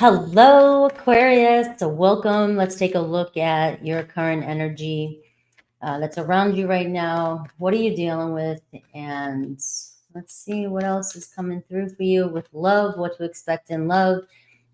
Hello, Aquarius. So welcome. Let's take a look at your current energy that's around you right now. What are you dealing with? And let's see what else is coming through for you with love, what to expect in love.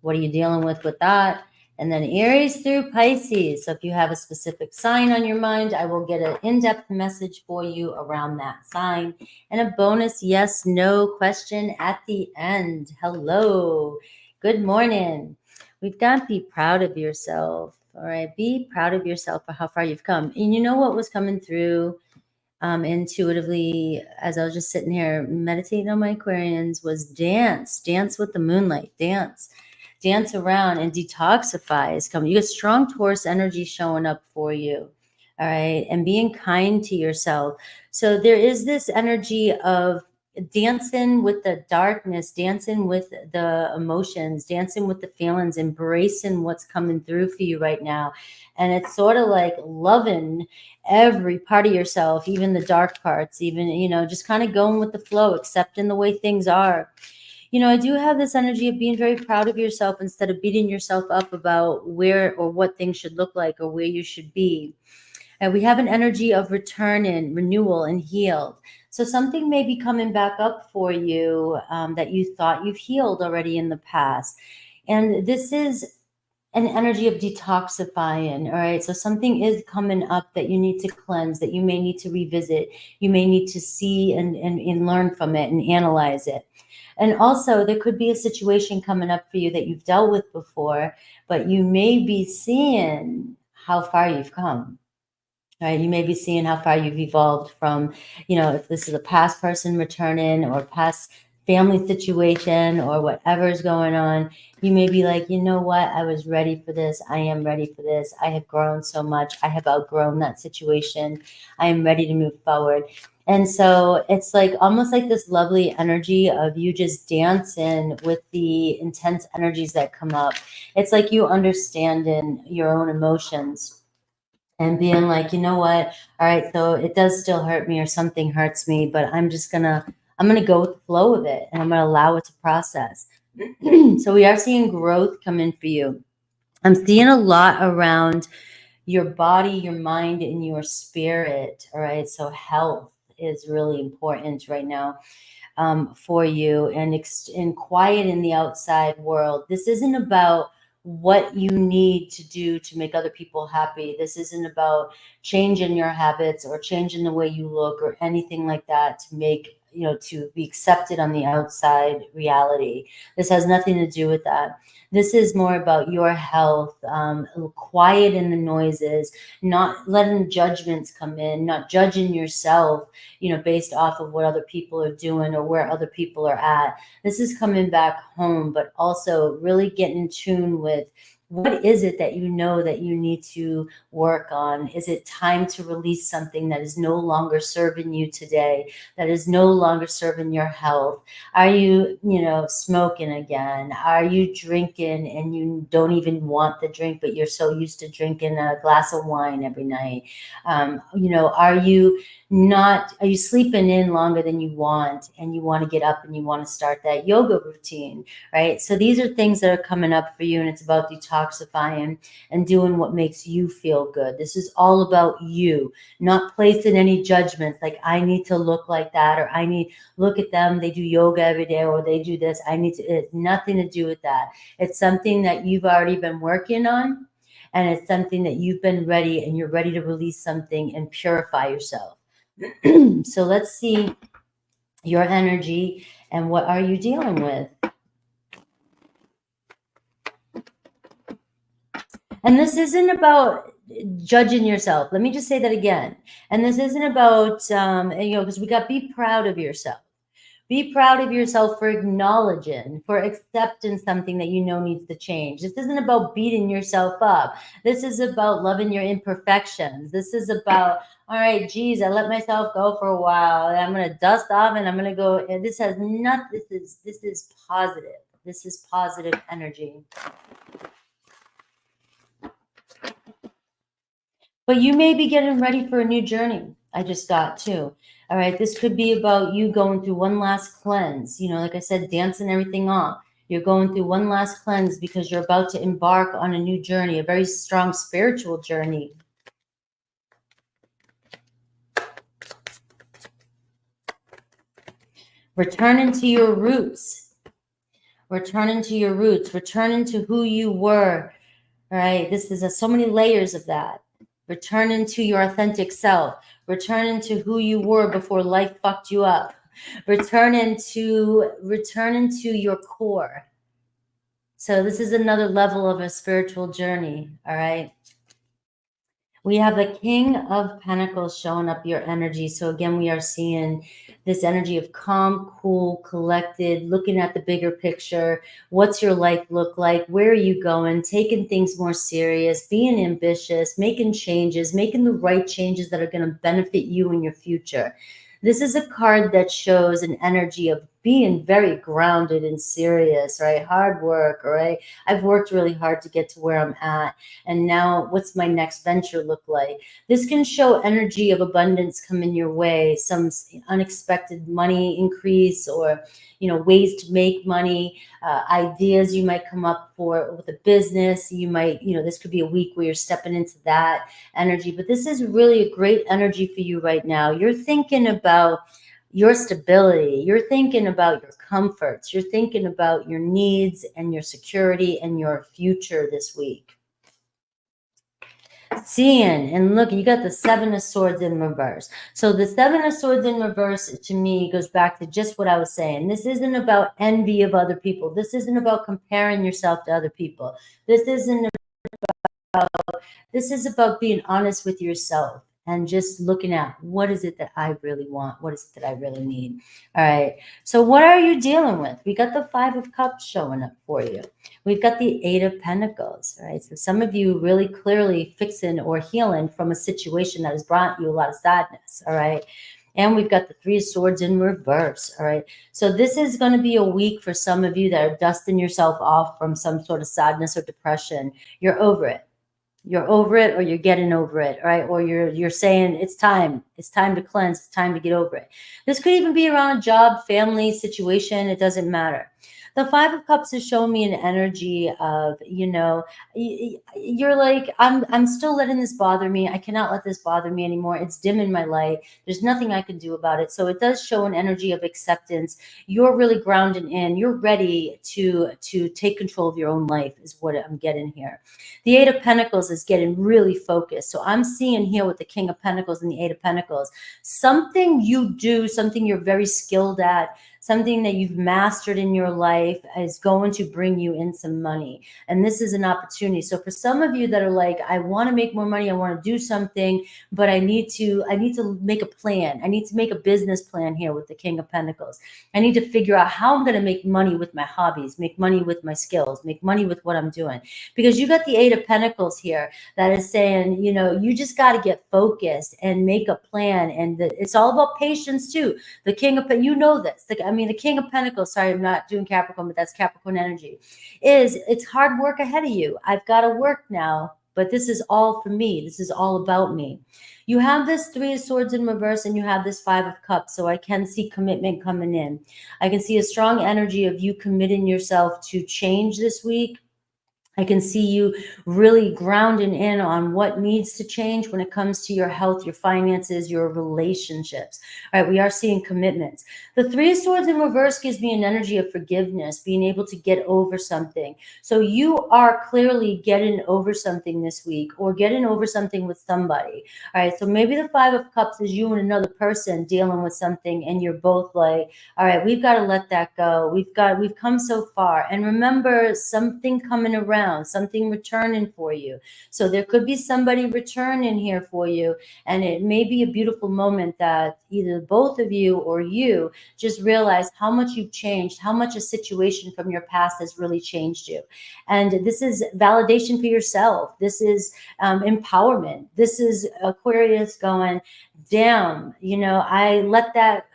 What are you dealing with that? And then Aries through Pisces. So if you have a specific sign on your mind, I will get an in-depth message for you around that sign. And a bonus yes, no question at the end. Hello. Good morning. We've got be proud of yourself. All right. Be proud of yourself for how far you've come. And you know what was coming through intuitively as I was just sitting here meditating on my Aquarians was dance. Dance with the moonlight. Dance around and detoxify is coming. You get strong Taurus energy showing up for you. All right. And being kind to yourself. So there is this energy of dancing with the darkness, dancing with the emotions, dancing with the feelings, embracing what's coming through for you right now. And it's sort of like loving every part of yourself, even the dark parts, even, just kind of going with the flow, accepting the way things are. I do have this energy of being very proud of yourself instead of beating yourself up about where or what things should look like or where you should be. And we have an energy of return and renewal and healed. So something may be coming back up for you that you thought you've healed already in the past. And this is an energy of detoxifying. All right. So something is coming up that you need to cleanse, that you may need to revisit. You may need to see and learn from it and analyze it. And also there could be a situation coming up for you that you've dealt with before, but you may be seeing how far you've come. Right, you may be seeing how far you've evolved from, if this is a past person returning or past family situation or whatever is going on, you may be like, you know what, I was ready for this. I am ready for this. I have grown so much. I have outgrown that situation. I am ready to move forward. And so it's like almost like this lovely energy of you just dancing with the intense energies that come up. It's like you understanding your own emotions and being like, you know what? All right, so it does still hurt me or something hurts me, but I'm going to go with the flow of it and I'm going to allow it to process. So we are seeing growth come in for you. I'm seeing a lot around your body, your mind, and your spirit. All right, so health is really important right now for you and quiet in the outside world. This isn't about what you need to do to make other people happy. This isn't about changing your habits or changing the way you look or anything like that to make, to be accepted on the outside reality. This has nothing to do with that. This is more about your health, quiet in the noises, not letting judgments come in, not judging yourself, based off of what other people are doing or where other people are at. This is coming back home, but also really getting in tune with what is it that that you need to work on? Is it time to release something that is no longer serving you today, that is no longer serving your health? Are you, smoking again? Are you drinking and you don't even want the drink, but you're so used to drinking a glass of wine every night? Are you sleeping in longer than you want and you want to get up and you want to start that yoga routine, right? So these are things that are coming up for you, and it's about detoxifying and doing what makes you feel good. This is all about you, not placing any judgments like I need to look like that or look at them, they do yoga every day or they do this. It's nothing to do with that. It's something that you've already been working on, and it's something that you've been ready and you're ready to release something and purify yourself. So let's see your energy and what are you dealing with. And this isn't about judging yourself. Let me just say that again. And this isn't about, because we got be proud of yourself. Be proud of yourself for acknowledging, for accepting something that needs to change. This isn't about beating yourself up. This is about loving your imperfections. This is about, all right, geez, I let myself go for a while. I'm going to dust off and I'm going to go. And this is positive. This is positive energy. But you may be getting ready for a new journey. I just got too. All right, this could be about you going through one last cleanse. Like I said, dancing everything off. You're going through one last cleanse because you're about to embark on a new journey, a very strong spiritual journey. Return into your roots. Return into your roots. Return into who you were. All right. This is so many layers of that. Return into your authentic self. Return into who you were before life fucked you up. Return into your core. So this is another level of a spiritual journey. All right. We have the King of Pentacles showing up your energy. So again, we are seeing this energy of calm, cool, collected, looking at the bigger picture. What's your life look like? Where are you going? Taking things more serious, being ambitious, making changes, making the right changes that are going to benefit you in your future. This is a card that shows an energy of being very grounded and serious, right? Hard work, right? I've worked really hard to get to where I'm at. And now what's my next venture look like? This can show energy of abundance coming your way, some unexpected money increase, or, ways to make money, ideas you might come up for with a business. You might, this could be a week where you're stepping into that energy, but this is really a great energy for you right now. You're thinking about your stability. You're thinking about your comforts. You're thinking about your needs and your security and your future this week. Seeing and looking, you got the Seven of Swords in reverse. So the Seven of Swords in reverse, to me, goes back to just what I was saying. This isn't about envy of other people. This isn't about comparing yourself to other people. This is about being honest with yourself and just looking at what is it that I really want? What is it that I really need? All right. So what are you dealing with? We got the Five of Cups showing up for you. We've got the Eight of Pentacles, right? So some of you really clearly fixing or healing from a situation that has brought you a lot of sadness, all right? And we've got the Three of Swords in reverse, all right? So this is going to be a week for some of you that are dusting yourself off from some sort of sadness or depression. You're over it. You're over it, or you're getting over it, right? Or you're saying it's time to cleanse, it's time to get over it. This could even be around a job, family situation. It doesn't matter. The Five of Cups is showing me an energy of, you're like, I'm still letting this bother me. I cannot let this bother me anymore. It's dim in my light. There's nothing I can do about it. So it does show an energy of acceptance. You're really grounded in. You're ready to take control of your own life is what I'm getting here. The Eight of Pentacles is getting really focused. So I'm seeing here with the King of Pentacles and the Eight of Pentacles, something you do, something you're very skilled at, something that you've mastered in your life is going to bring you in some money. And this is an opportunity. So for some of you that are like, I want to make more money, I want to do something, but I need to make a plan. I need to make a business plan here with the King of Pentacles. I need to figure out how I'm going to make money with my hobbies, make money with my skills, make money with what I'm doing. Because you got the Eight of Pentacles here that is saying, you just got to get focused and make a plan. And it's all about patience too. The King of, this, the King of Pentacles, sorry, I'm not doing Capricorn, but that's Capricorn energy, it's hard work ahead of you. I've got to work now, but this is all for me. This is all about me. You have this Three of Swords in reverse and you have this Five of Cups. So I can see commitment coming in. I can see a strong energy of you committing yourself to change this week. I can see you really grounding in on what needs to change when it comes to your health, your finances, your relationships. All right, we are seeing commitments. The Three of Swords in reverse gives me an energy of forgiveness, being able to get over something. So you are clearly getting over something this week or getting over something with somebody. All right, so maybe the Five of Cups is you and another person dealing with something and you're both like, all right, we've got to let that go. We've come so far. And remember, something coming around, something returning for you. So there could be somebody returning here for you. And it may be a beautiful moment that either both of you or you just realize how much you've changed, how much a situation from your past has really changed you. And this is validation for yourself. This is empowerment. This is Aquarius going, damn, I let that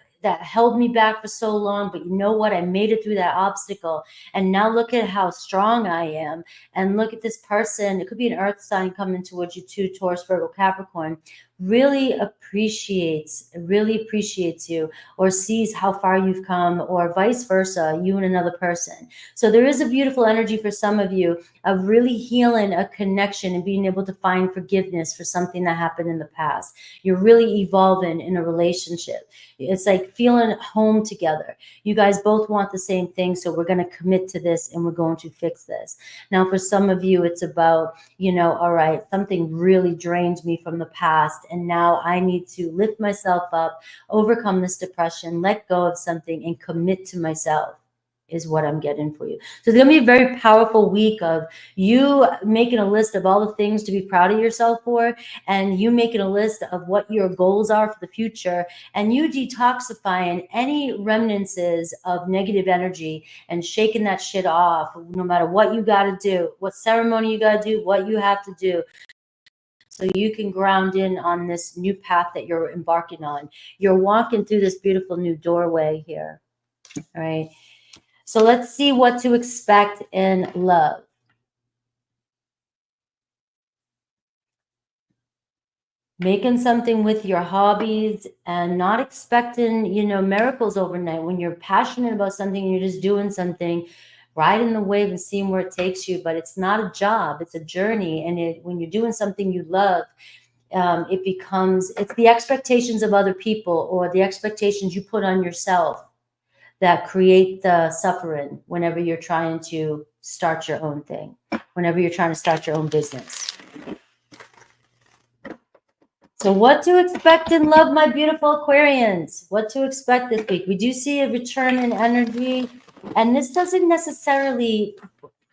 held me back for so long, but you know what? I made it through that obstacle. And now look at how strong I am. And look at this person. It could be an earth sign coming towards you too, Taurus, Virgo, Capricorn. really appreciates you, or sees how far you've come, or vice versa, you and another person. So there is a beautiful energy for some of you of really healing a connection and being able to find forgiveness for something that happened in the past. You're really evolving in a relationship. It's like feeling home together. You guys both want the same thing, so we're going to commit to this and we're going to fix this. Now, for some of you, it's about, all right, something really drained me from the past, and now I need to lift myself up, overcome this depression, let go of something, and commit to myself, is what I'm getting for you. So it's going to be a very powerful week of you making a list of all the things to be proud of yourself for, and you making a list of what your goals are for the future, and you detoxifying any remnants of negative energy and shaking that shit off, no matter what you got to do, what ceremony you got to do, what you have to do, so you can ground in on this new path that you're embarking on. You're walking through this beautiful new doorway here. All right. So let's see what to expect in love. Making something with your hobbies and not expecting, miracles overnight. When you're passionate about something and you're just doing something, riding the wave and seeing where it takes you. But it's not a job, it's a journey. And when you're doing something you love, it's the expectations of other people, or the expectations you put on yourself, that create the suffering whenever you're trying to start your own thing, whenever you're trying to start your own business. So what to expect in love, my beautiful Aquarians? What to expect this week? We do see a return in energy, and this doesn't necessarily,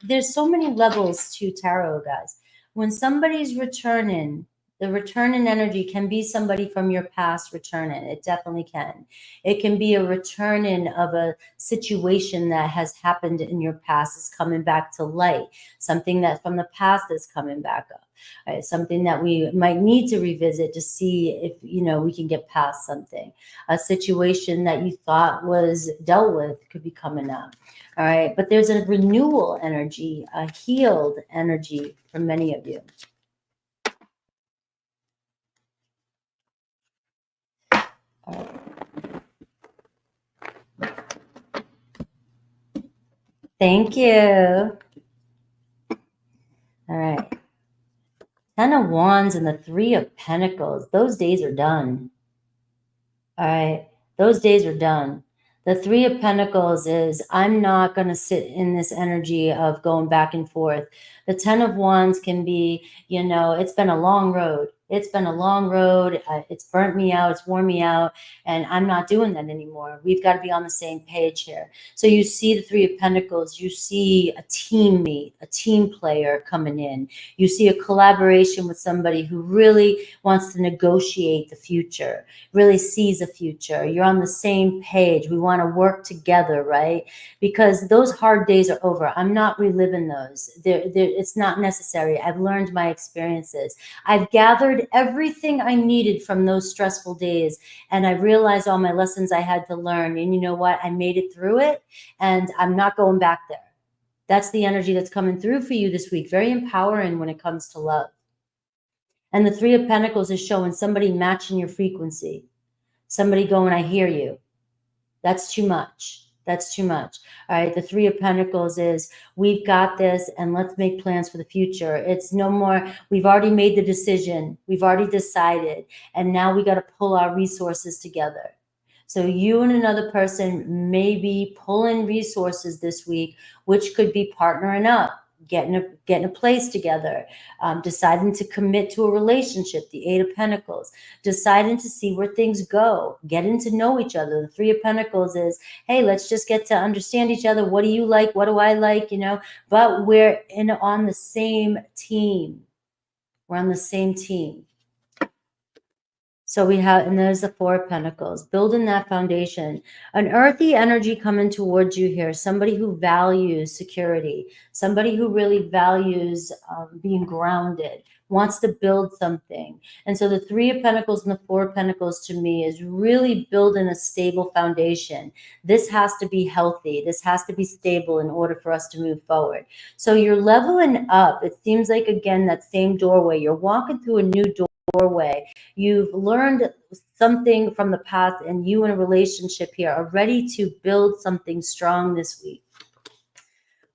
there's so many levels to tarot, guys. When somebody's returning, the return in energy can be somebody from your past returning. It definitely can. It can be a returning of a situation that has happened in your past is coming back to light. Something that from the past is coming back up. Right? Something that we might need to revisit to see if, we can get past something. A situation that you thought was dealt with could be coming up. All right. But there's a renewal energy, a healed energy for many of you. All right. Thank you. All right. 10 of Wands and the 3 of Pentacles. Those days are done. All right. Those days are done. The 3 of Pentacles is, I'm not going to sit in this energy of going back and forth. The 10 of Wands can be, it's been a long road. It's been a long road. It's burnt me out. It's worn me out. And I'm not doing that anymore. We've got to be on the same page here. So you see the 3 of Pentacles. You see a teammate, a team player coming in. You see a collaboration with somebody who really wants to negotiate the future, really sees a future. You're on the same page. We want to work together, right? Because those hard days are over. I'm not reliving those. It's not necessary. I've learned my experiences. I've gathered everything I needed from those stressful days, and I realized all my lessons I had to learn. And you know what? I made it through it, and I'm not going back there. That's the energy that's coming through for you this week. Very empowering when it comes to love. And the 3 of Pentacles is showing somebody matching your frequency. Somebody going, I hear you. That's too much. That's too much. All right. The 3 of Pentacles is, we've got this and let's make plans for the future. It's no more, we've already made the decision. We've already decided. And now we got to pull our resources together. So you and another person may be pulling resources this week, which could be partnering up, getting a place together, deciding to commit to a relationship, the 8 of Pentacles, deciding to see where things go, getting to know each other. The 3 of Pentacles is, hey, let's just get to understand each other. What do you like? What do I like? But we're on the same team. We're on the same team. So we have, and there's the 4 of Pentacles, building that foundation. An earthy energy coming towards you here, somebody who values security, somebody who really values being grounded, wants to build something. And so the 3 of Pentacles and the 4 of Pentacles to me is really building a stable foundation. This has to be healthy. This has to be stable in order for us to move forward. So you're leveling up. It seems like, again, that same doorway. You're walking through a new door. your way. You've learned something from the past, and you in a relationship here are ready to build something strong this week.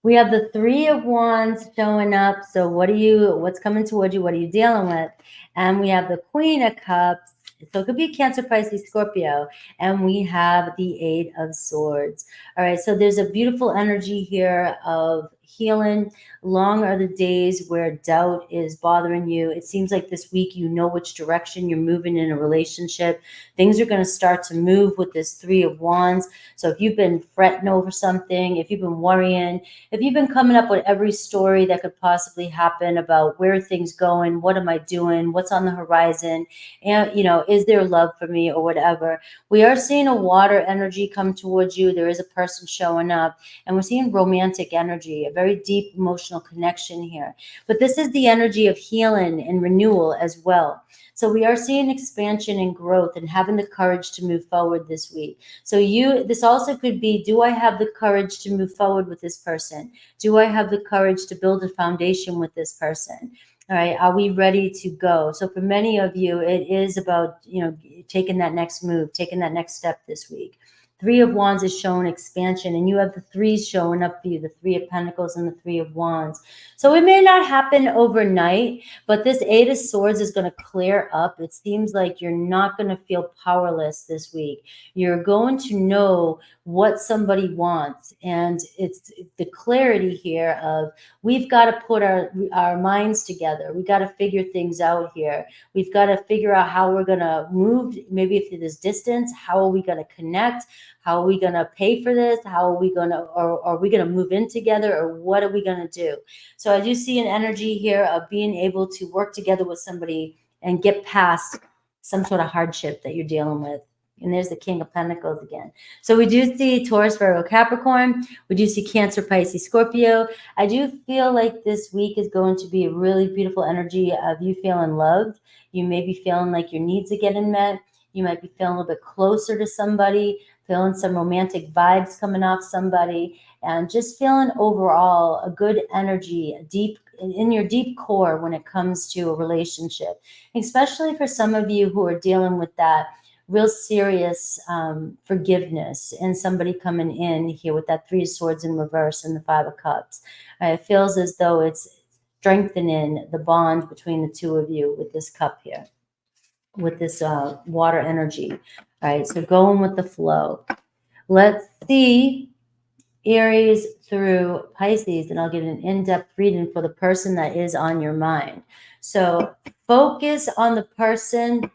We have the Three of Wands showing up. So what's coming towards you? What are you dealing with? And we have the Queen of Cups. So it could be Cancer, Pisces, Scorpio. And we have the Eight of Swords. All right. So there's a beautiful energy here of healing. Long are the days where doubt is bothering you. It seems like this week you know which direction you're moving in a relationship. Things are going to start to move with this Three of Wands. So if you've been fretting over something, if you've been worrying, if you've been coming up with every story that could possibly happen about where are things going, what am I doing, what's on the horizon, and is there love for me or whatever, we are seeing a water energy come towards you. There is a person showing up, and we're seeing romantic energy, a very deep emotional connection here. But this is the energy of healing and renewal as well. So we are seeing expansion and growth and having the courage to move forward this week. So this also could be, do I have the courage to move forward with this person? Do I have the courage to build a foundation with this person? All right. Are we ready to go? So for many of you, it is about, taking that next move, taking that next step this week. Three of Wands is showing expansion, and you have the threes showing up for you, the Three of Pentacles and the Three of Wands. So it may not happen overnight, but this Eight of Swords is going to clear up. It seems like you're not going to feel powerless this week. You're going to know what somebody wants, and it's the clarity here of we've got to put our minds together. We got to figure things out here. We've got to figure out how we're going to move, maybe if there's distance, how are we going to connect? How are we going to pay for this? How are we going to, or are we going to move in together, or what are we going to do? So I do see an energy here of being able to work together with somebody and get past some sort of hardship that you're dealing with. And there's the King of Pentacles again. So we do see Taurus, Virgo, Capricorn. We do see Cancer, Pisces, Scorpio. I do feel like this week is going to be a really beautiful energy of you feeling loved. You may be feeling like your needs are getting met. You might be feeling a little bit closer to somebody, feeling some romantic vibes coming off somebody, and just feeling overall a good energy, deep in your deep core when it comes to a relationship, especially for some of you who are dealing with that real serious forgiveness and somebody coming in here with that Three of Swords in reverse and the Five of Cups. It feels as though it's strengthening the bond between the two of you with this cup here, with this water energy. All right, so going with the flow. Let's see Aries through Pisces, and I'll get an in-depth reading for the person that is on your mind. So focus on the person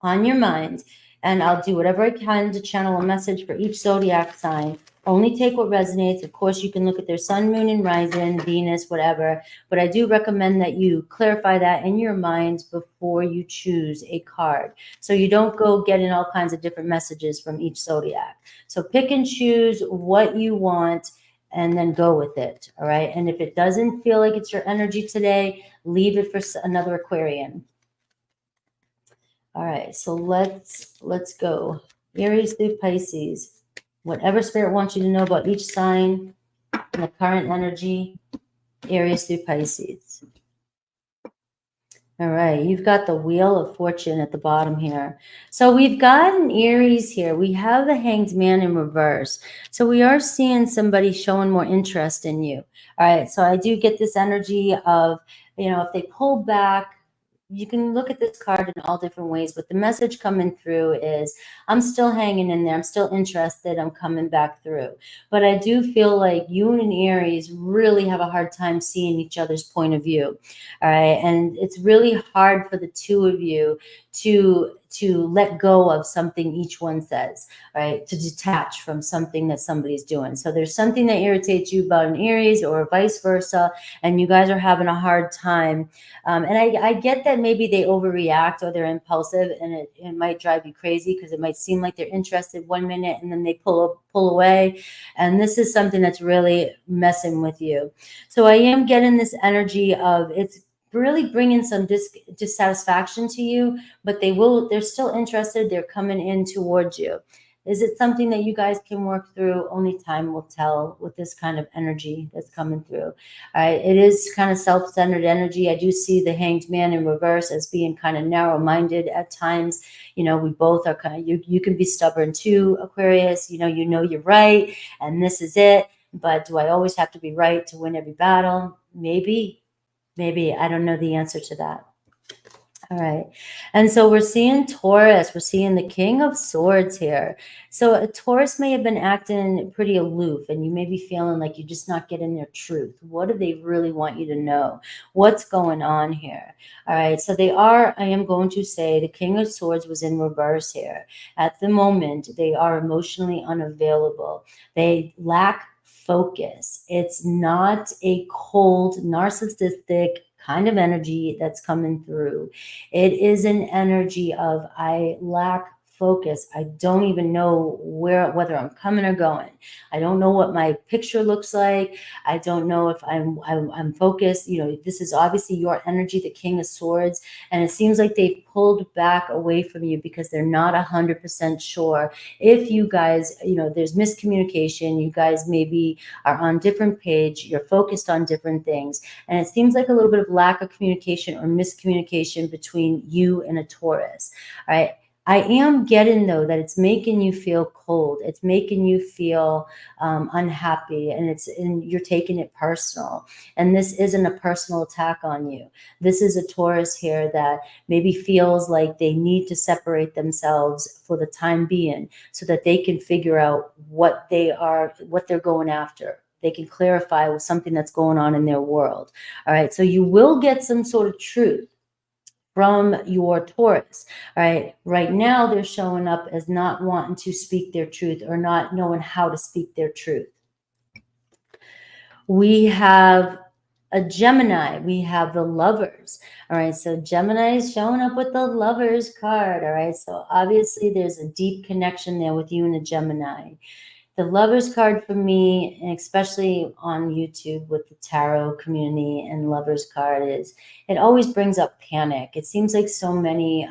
on your mind, and I'll do whatever I can to channel a message for each zodiac sign. Only take what resonates. Of course, you can look at their sun, moon, and rising, Venus, whatever, but I do recommend that you clarify that in your mind before you choose a card, so you don't go getting all kinds of different messages from each zodiac. So pick and choose what you want and then go with it, all right? And if it doesn't feel like it's your energy today, leave it for another Aquarian. All right, so let's go. Aries through Pisces. Whatever Spirit wants you to know about each sign and the current energy, Aries through Pisces. All right, you've got the Wheel of Fortune at the bottom here. So we've got an Aries here. We have the Hanged Man in reverse. So we are seeing somebody showing more interest in you. All right, so I do get this energy of, if they pull back, you can look at this card in all different ways, but the message coming through is, I'm still hanging in there. I'm still interested. I'm coming back through. But I do feel like you and Aries really have a hard time seeing each other's point of view. All right. And it's really hard for the two of you to let go of something each one says, right? To detach from something that somebody's doing. So there's something that irritates you about an Aries or vice versa, and you guys are having a hard time. And I get that maybe they overreact or they're impulsive, and it might drive you crazy because it might seem like they're interested 1 minute and then they pull away. And this is something that's really messing with you. So I am getting this energy of it's really bringing some dissatisfaction to you, but they're still interested. They're coming in towards you. Is it something that you guys can work through? Only time will tell with this kind of energy that's coming through. All right. It is kind of self-centered energy. I do see the Hanged Man in reverse as being kind of narrow-minded at times. You know, we both are kind of, you can be stubborn too, Aquarius. You know you're right, and this is it. But do I always have to be right to win every battle? Maybe. I don't know the answer to that. All right. And so we're seeing Taurus. We're seeing the King of Swords here. So a Taurus may have been acting pretty aloof, and you may be feeling like you're just not getting their truth. What do they really want you to know? What's going on here? All right. So I am going to say the King of Swords was in reverse here. At the moment, they are emotionally unavailable. They lack focus. It's not a cold, narcissistic kind of energy that's coming through. It is an energy of I lack focus. I don't even know whether I'm coming or going. I don't know what my picture looks like. I don't know if I'm focused. You know, this is obviously your energy, the King of Swords, and it seems like they've pulled back away from you because they're not 100% sure if you guys, you know, there's miscommunication. You guys maybe are on different page. You're focused on different things, and it seems like a little bit of lack of communication or miscommunication between you and a Taurus. All right. I am getting, though, that it's making you feel cold. It's making you feel unhappy, and you're taking it personal. And this isn't a personal attack on you. This is a Taurus here that maybe feels like they need to separate themselves for the time being so that they can figure out what they're going after. They can clarify with something that's going on in their world. All right. So you will get some sort of truth from your Taurus. All right. Right now, they're showing up as not wanting to speak their truth or not knowing how to speak their truth. We have a Gemini. We have the Lovers. All right. So Gemini is showing up with the Lovers card. All right. So obviously, there's a deep connection there with you and a Gemini. The Lovers card for me, and especially on YouTube with the tarot community and Lovers card, is it always brings up panic. It seems like so many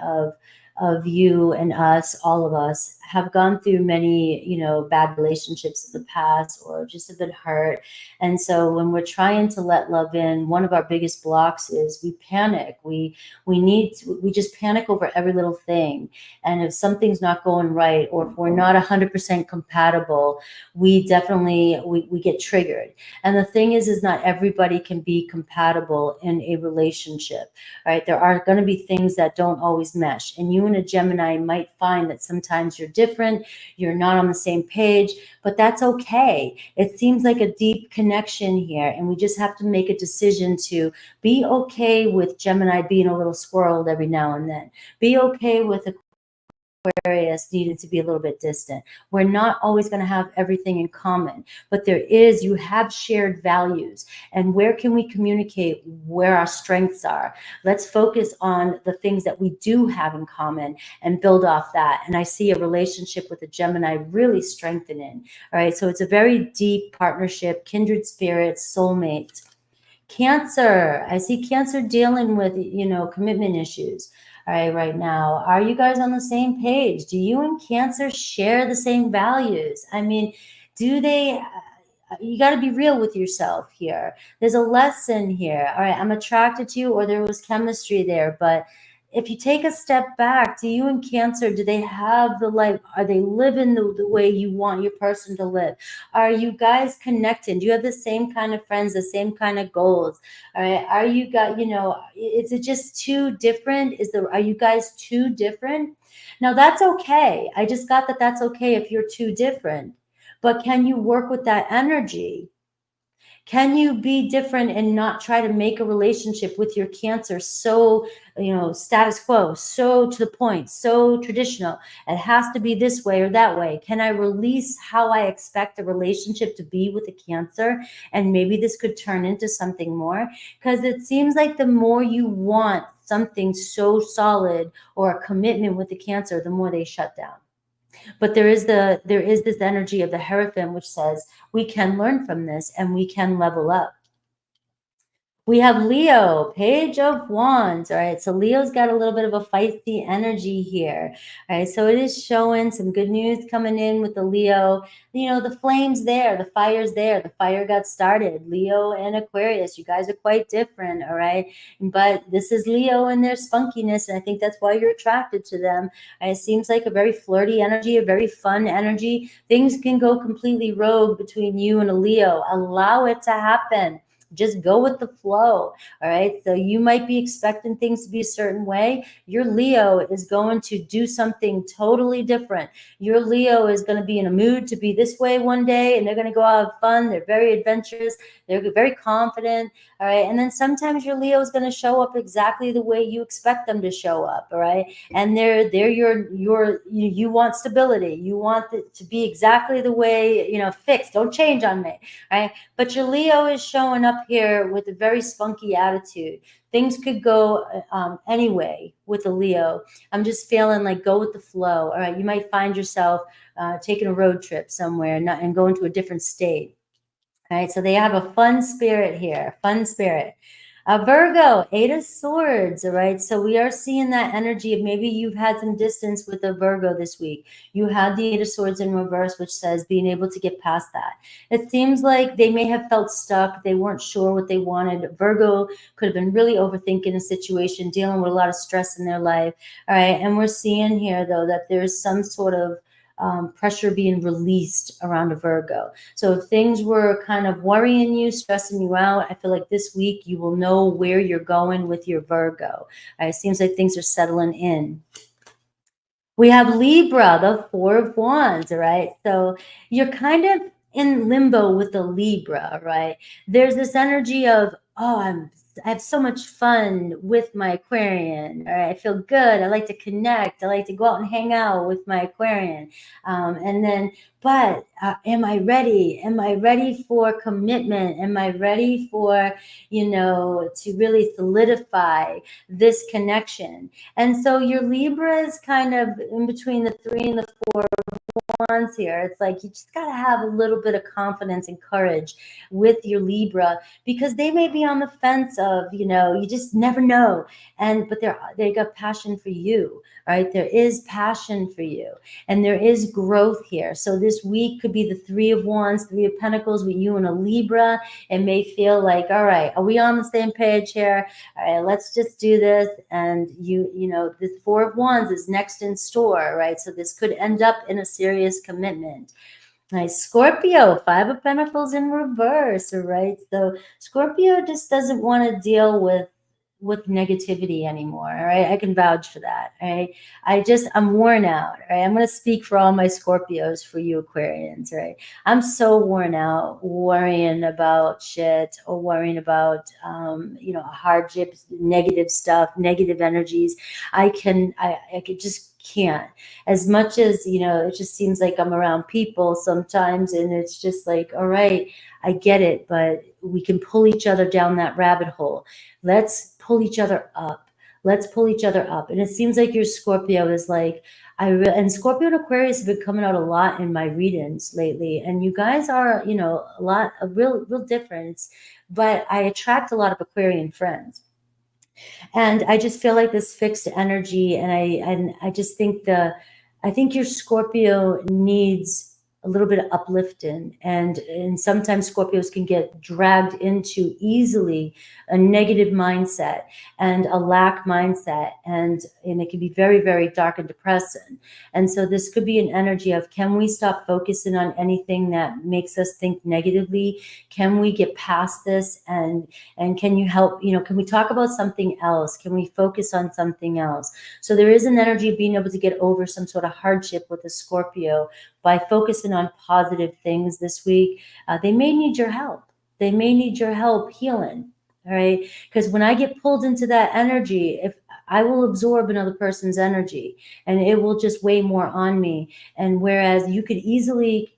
of you and us, all of us, have gone through many, you know, bad relationships in the past or just have been hurt. And so when we're trying to let love in, one of our biggest blocks is we panic. We just panic over every little thing. And if something's not going right, or if we're not 100% compatible, we definitely we get triggered. And the thing is not everybody can be compatible in a relationship, right? There are going to be things that don't always mesh, and you and a Gemini might find that sometimes you're different, you're not on the same page, but that's okay. It seems like a deep connection here, and we just have to make a decision to be okay with Gemini being a little squirreled every now and then. Be okay with Aquarius needed to be a little bit distant. We're not always going to have everything in common, but you have shared values. And where can we communicate where our strengths are? Let's focus on the things that we do have in common and build off that. And I see a relationship with a Gemini really strengthening. All right. So it's a very deep partnership, kindred spirits, soulmates. Cancer. I see Cancer dealing with, you know, commitment issues. All right now. Are you guys on the same page? Do you and Cancer share the same values? I mean, do they? You got to be real with yourself here. There's a lesson here. All right, I'm attracted to you, or there was chemistry there, but if you take a step back, do you and Cancer, do they have the life? Are they living the way you want your person to live? Are you guys connected? Do you have the same kind of friends, the same kind of goals? All right. Are you got, you know, is it just too different? Are you guys too different? Now that's okay. I just got that that's okay if you're too different, but can you work with that energy? Can you be different and not try to make a relationship with your Cancer so, you know, status quo, so to the point, so traditional? It has to be this way or that way. Can I release how I expect a relationship to be with a Cancer? And maybe this could turn into something more, because it seems like the more you want something so solid or a commitment with the Cancer, the more they shut down. But there is this energy of the Hierophant, which says we can learn from this and we can level up. We have Leo, Page of Wands. All right, so Leo's got a little bit of a feisty energy here. All right, so it is showing some good news coming in with the Leo. You know, the flame's there, the fire's there, the fire got started. Leo and Aquarius, you guys are quite different, all right? But this is Leo and their spunkiness, and I think that's why you're attracted to them. And it seems like a very flirty energy, a very fun energy. Things can go completely rogue between you and a Leo. Allow it to happen. Just go with the flow. All right. So you might be expecting things to be a certain way. Your Leo is going to do something totally different. Your Leo is going to be in a mood to be this way one day, and they're going to go out have fun. They're very adventurous. They're very confident. All right. And then sometimes your Leo is going to show up exactly the way you expect them to show up. All right. And they're you want stability. You want it to be exactly the way, fixed. Don't change on me. All right. But your Leo is showing up here with a very spunky attitude. Things could go anyway with a Leo. I'm just feeling like go with the flow. All right. You might find yourself taking a road trip somewhere and going to a different state. All right, so they have a fun spirit here, fun spirit. Virgo, Eight of Swords, all right? So we are seeing that energy of maybe you've had some distance with a Virgo this week. You had the Eight of Swords in reverse, which says being able to get past that. It seems like they may have felt stuck. They weren't sure what they wanted. Virgo could have been really overthinking a situation, dealing with a lot of stress in their life, all right? And we're seeing here, though, that there's some sort of pressure being released around a Virgo. So if things were kind of worrying you, stressing you out, I feel like this week you will know where you're going with your Virgo. It seems like things are settling in. We have Libra, the Four of Wands, right? So you're kind of in limbo with the Libra, right? There's this energy of, I have so much fun with my Aquarian. All right, I feel good. I like to connect. I like to go out and hang out with my Aquarian. But am I ready? Am I ready for commitment? Am I ready for, to really solidify this connection? And so your Libra is kind of in between the 3 and the 4 Wands here. It's like you just got to have a little bit of confidence and courage with your Libra, because they may be on the fence of, you just never know. But they got passion for you, right? There is passion for you, and there is growth here. So this week could be the 3 of Wands, 3 of Pentacles with you and a Libra. It may feel like, all right, are we on the same page here? All right, let's just do this. And this 4 of Wands is next in store, right? So this could end up in a serious commitment. Nice. Scorpio, 5 of Pentacles in reverse, right? So Scorpio just doesn't want to deal with negativity anymore. All right. I can vouch for that. All right. I'm worn out. All right. I'm going to speak for all my Scorpios, for you Aquarians. Right. I'm so worn out worrying about shit, or worrying about, hardships, negative stuff, negative energies. I could just can't. As much as, it just seems like I'm around people sometimes, and it's just like, all right, I get it, but we can pull each other down that rabbit hole. Let's pull each other up. Let's pull each other up. And it seems like your Scorpio is like, and Scorpio and Aquarius have been coming out a lot in my readings lately. And you guys are, a real difference. But I attract a lot of Aquarian friends. And I just feel like this fixed energy, and I just think I think your Scorpio needs a little bit of uplifting, and sometimes Scorpios can get dragged into easily a negative mindset and a lack mindset, and it can be very, very dark and depressing. And so this could be an energy of, can we stop focusing on anything that makes us think negatively? Can we get past this? And can you help, can we talk about something else? Can we focus on something else? So there is an energy of being able to get over some sort of hardship with a Scorpio by focusing on positive things this week. They may need your help. They may need your help healing. All right. Because when I get pulled into that energy, if I will absorb another person's energy, and it will just weigh more on me. And whereas you could easily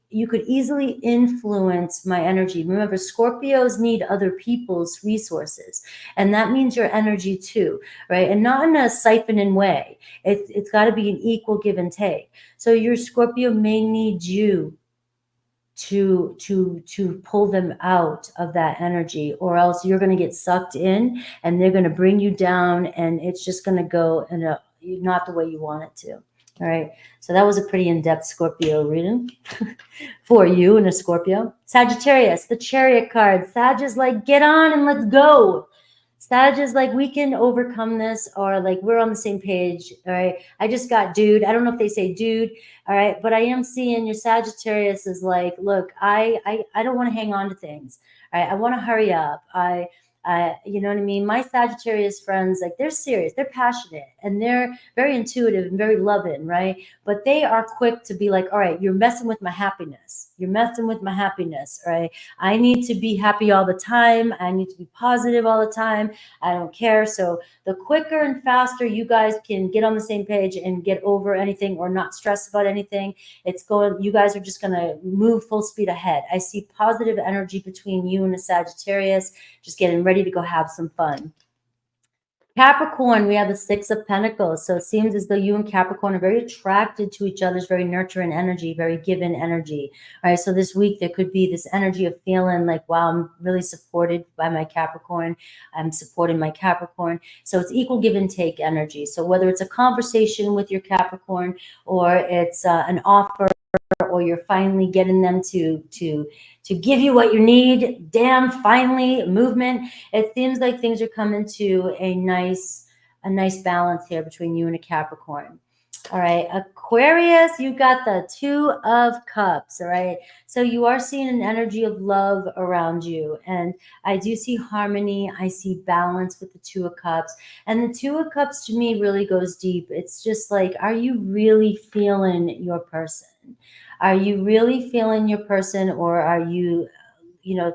influence my energy. Remember, Scorpios need other people's resources, and that means your energy too, right? And not in a siphoning way. It's got to be an equal give and take. So your Scorpio may need you to pull them out of that energy, or else you're going to get sucked in and they're going to bring you down, and it's just going to go in a not the way you want it to. All right, so that was a pretty in-depth Scorpio reading for you and a Scorpio. Sagittarius, the Chariot card. Sag is like, get on and let's go. Sag is like, we can overcome this, or like, we're on the same page. All right, I just got dude. I don't know if they say dude. All right, but I am seeing your Sagittarius is like, look, I don't want to hang on to things. All right, I want to hurry up. You know what I mean? My Sagittarius friends, like, they're serious, they're passionate, and they're very intuitive and very loving, right? But they are quick to be like, all right, you're messing with my happiness. You're messing with my happiness, right? I need to be happy all the time. I need to be positive all the time. I don't care. So the quicker and faster you guys can get on the same page and get over anything or not stress about anything, it's going, you guys are just going to move full speed ahead. I see positive energy between you and a Sagittarius, just getting ready to go have some fun. Capricorn, we have the Six of Pentacles. So it seems as though you and Capricorn are very attracted to each other's very nurturing energy, very given energy. All right, so this week there could be this energy of feeling like, wow, I'm really supported by my Capricorn. I'm supporting my Capricorn. So it's equal give and take energy. So whether it's a conversation with your Capricorn, or it's an offer, or you're finally getting them to give you what you need. Damn, finally, movement. It seems like things are coming to a nice balance here between you and a Capricorn. All right, Aquarius, you got the Two of Cups. All right, so you are seeing an energy of love around you, and I do see harmony. I see balance with the Two of Cups, and the Two of Cups to me really goes deep. It's just like, are you really feeling your person? Are you really feeling your person, or are you,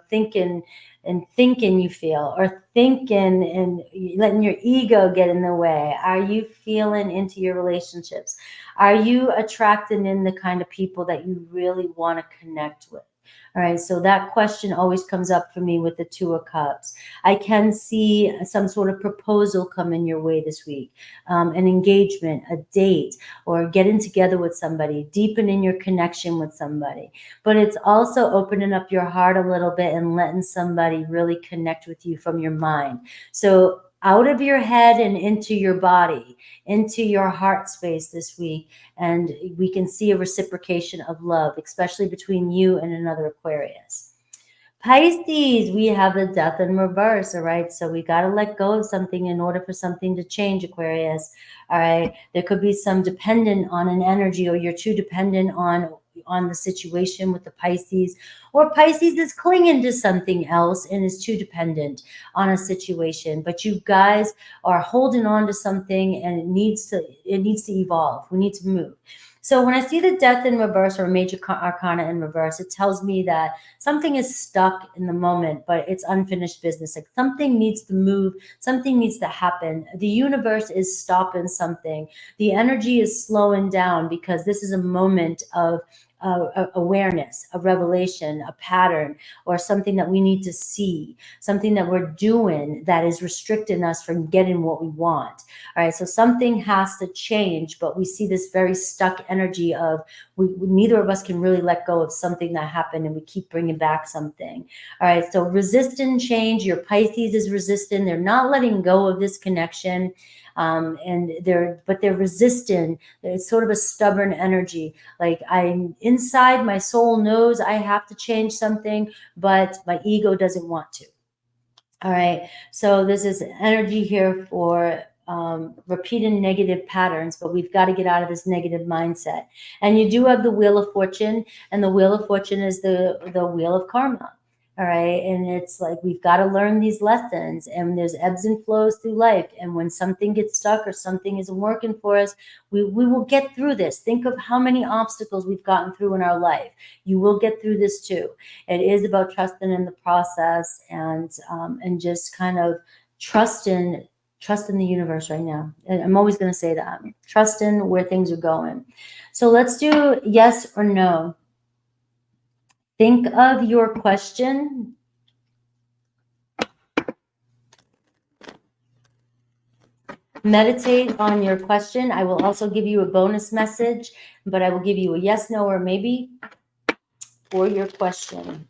thinking you feel, or thinking and letting your ego get in the way? Are you feeling into your relationships? Are you attracting in the kind of people that you really want to connect with? All right, so that question always comes up for me with the Two of Cups. I can see some sort of proposal coming your way this week, an engagement, a date, or getting together with somebody, deepening your connection with somebody. But it's also opening up your heart a little bit and letting somebody really connect with you from your mind. So out of your head and into your body, into your heart space this week. And we can see a reciprocation of love, especially between you and another Aquarius. Pisces, we have the Death in reverse. All right, so we got to let go of something in order for something to change, Aquarius. All right, there could be some dependent on an energy, or you're too dependent on the situation with the Pisces, or Pisces is clinging to something else and is too dependent on a situation. But you guys are holding on to something, and it needs to evolve. We need to move. So when I see the Death in reverse, or major arcana in reverse, it tells me that something is stuck in the moment, but it's unfinished business. Like, something needs to move, something needs to happen. The universe is stopping something. The energy is slowing down, because this is a moment of awareness, a revelation, a pattern, or something that we need to see, something that we're doing that is restricting us from getting what we want. All right, so something has to change, but we see this very stuck energy of neither of us can really let go of something that happened, and we keep bringing back something. All right, so resistant change. Your Pisces is resistant. They're not letting go of this connection. And they're resistant. It's sort of a stubborn energy. Like, I'm inside, my soul knows I have to change something, but my ego doesn't want to. All right, so this is energy here for repeating negative patterns, but we've got to get out of this negative mindset. And you do have the Wheel of Fortune, and the Wheel of Fortune is the wheel of karma. All right, and it's like, we've got to learn these lessons, and there's ebbs and flows through life. And when something gets stuck or something isn't working for us, we will get through this. Think of how many obstacles we've gotten through in our life. You will get through this too. It is about trusting in the process, and just kind of trusting the universe right now. And I'm always going to say that. Trusting where things are going. So let's do yes or no. Think of your question. Meditate on your question. I will also give you a bonus message, but I will give you a yes, no, or maybe. for your question.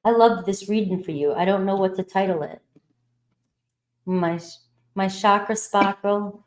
I love this reading for you. I don't know what to title it. My chakra sparkle.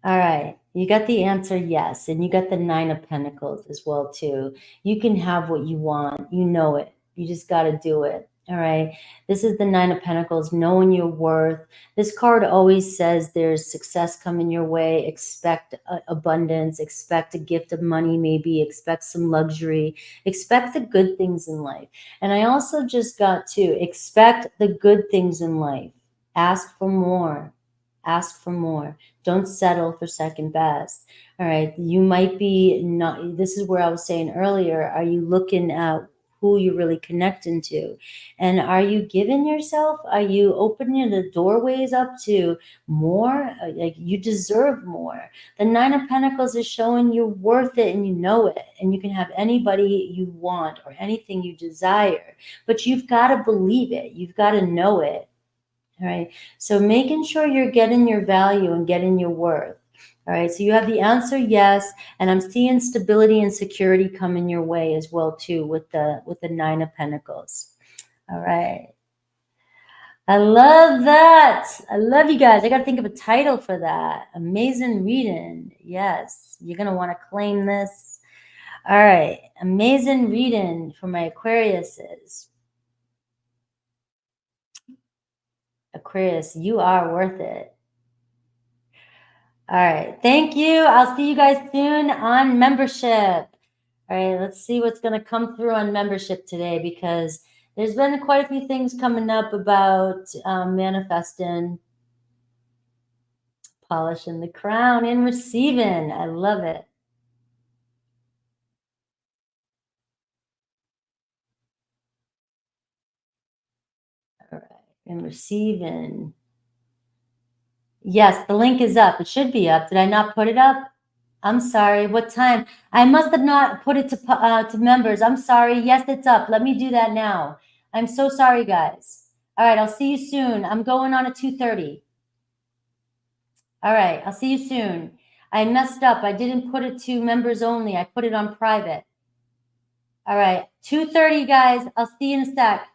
All right. You got the answer yes. And you got the 9 of Pentacles as well, too. You can have what you want. You know it. You just got to do it. All right. This is the 9 of Pentacles, knowing your worth. This card always says there's success coming your way. Expect abundance. Expect a gift of money, maybe. Expect some luxury. Expect the good things in life. And I also just got to expect the good things in life. Ask for more. Ask for more. Don't settle for second best. All right. You might be not, this is where I was saying earlier, are you looking at who you're really connecting to? And are you giving yourself, are you opening the doorways up to more? Like you deserve more. The 9 of Pentacles is showing you're worth it and you know it. And you can have anybody you want or anything you desire, but you've got to believe it. You've got to know it. All right. So making sure you're getting your value and getting your worth. All right. So you have the answer yes, and I'm seeing stability and security coming your way as well too with the 9 of Pentacles. All right. I love that. I love you guys. I got to think of a title for that. Amazing reading. Yes. You're going to want to claim this. All right. Amazing reading for my Aquariuses. Aquarius, you are worth it. All right. Thank you. I'll see you guys soon on membership. All right. Let's see what's going to come through on membership today, because there's been quite a few things coming up about manifesting, polishing the crown, and receiving. I love it. All right. And receiving. Yes, the link is up. It should be up. Did I not put it up? I'm sorry. What time? I must have not put it to members. I'm sorry. Yes, it's up. Let me do that now. I'm so sorry, guys. All right, I'll see you soon. I'm going on at 2:30. All right, I'll see you soon. I messed up. I didn't put it to members only. I put it on private. All right, 2:30, guys. I'll see you in a sec.